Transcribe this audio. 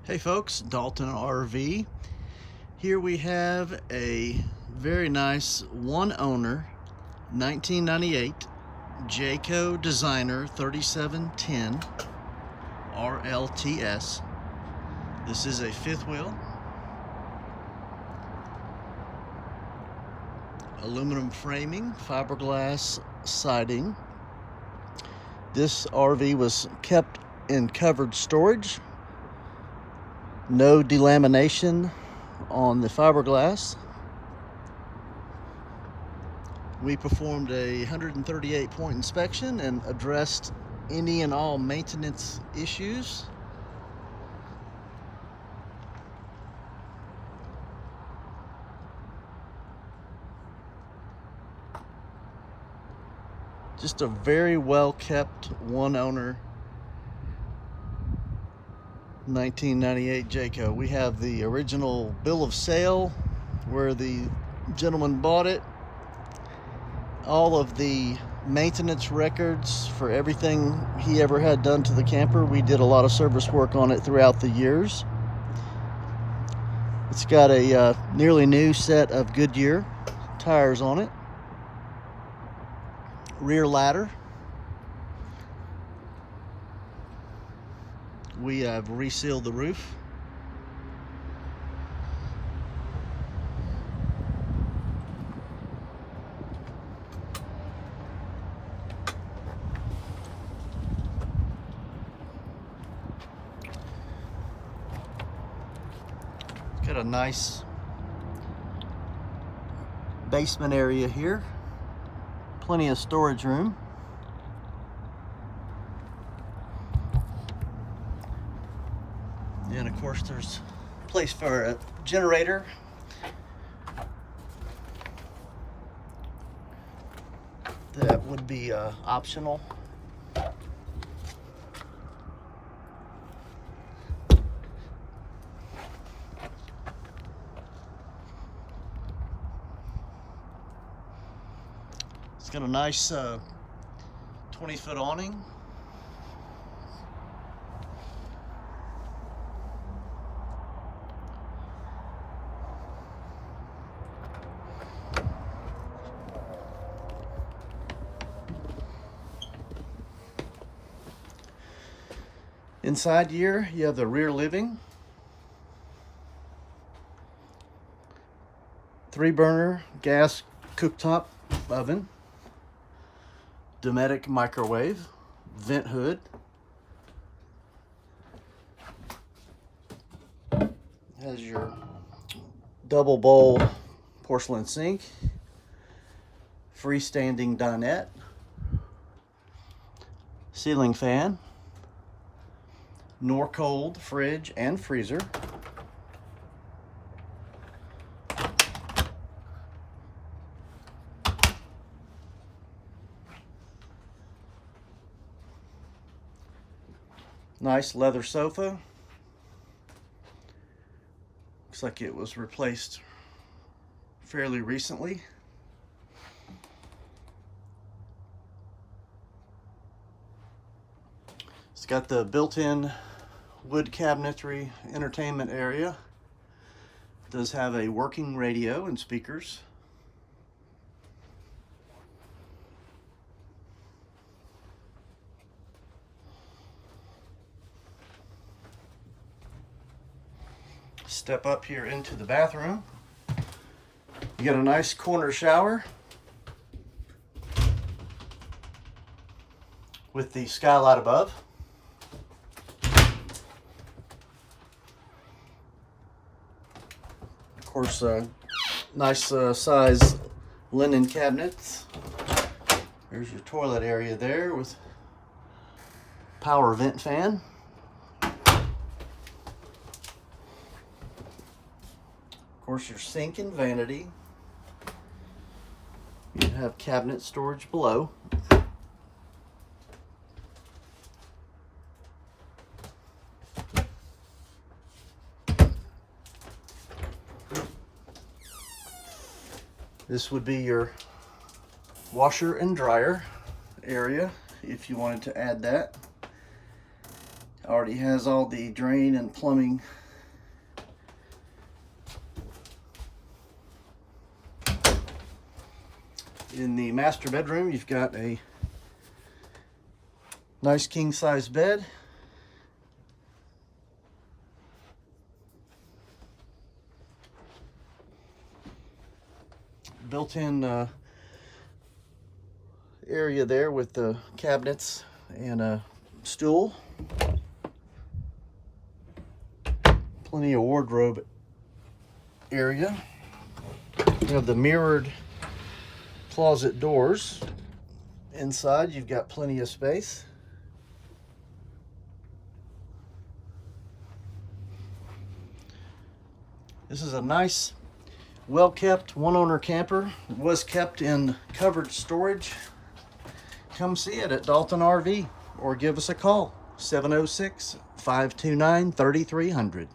Hey folks, Dalton RV. Here we have a very nice one owner 1998 JAYCO Designer 3710 RLTS. This is a fifth wheel, aluminum framing, fiberglass siding. This RV was kept in covered storage. No delamination on the fiberglass. We performed a 138 point inspection and addressed any and all maintenance issues. Just a very well kept one owner 1998 JAYCO. We have the original bill of sale where the gentleman bought it, all of the maintenance records for everything he ever had done to the camper. We did a lot of service work on it throughout the years. It's got a nearly new set of Goodyear tires on it, rear ladder. We have resealed the roof. It's got a nice basement area here. Plenty of storage room. And of course there's a place for a generator. That would be optional. It's got a nice 20-foot awning. Inside here, you have the rear living, 3-burner gas cooktop oven, Dometic microwave, vent hood, has your double bowl porcelain sink, freestanding dinette, ceiling fan, Norcold fridge and freezer, nice leather sofa. Looks like it was replaced fairly recently. It's got the built-in wood cabinetry entertainment area. It does have a working radio and speakers. Step up here into the bathroom. You got a nice corner shower with the skylight above. Of course, nice size linen cabinets. There's your toilet area there with power vent fan. Of course, your sink and vanity. You have cabinet storage below. This would be your washer and dryer area if you wanted to add that. Already has all the drain and plumbing. In the master bedroom, you've got a nice king-size bed. Built-in area there with the cabinets and a stool. Plenty of wardrobe area. You have the mirrored closet doors. Inside, you've got plenty of space. This is a nice, well-kept one-owner camper. It was kept in covered storage. Come see it at Dalton RV or give us a call, 706-529-3300.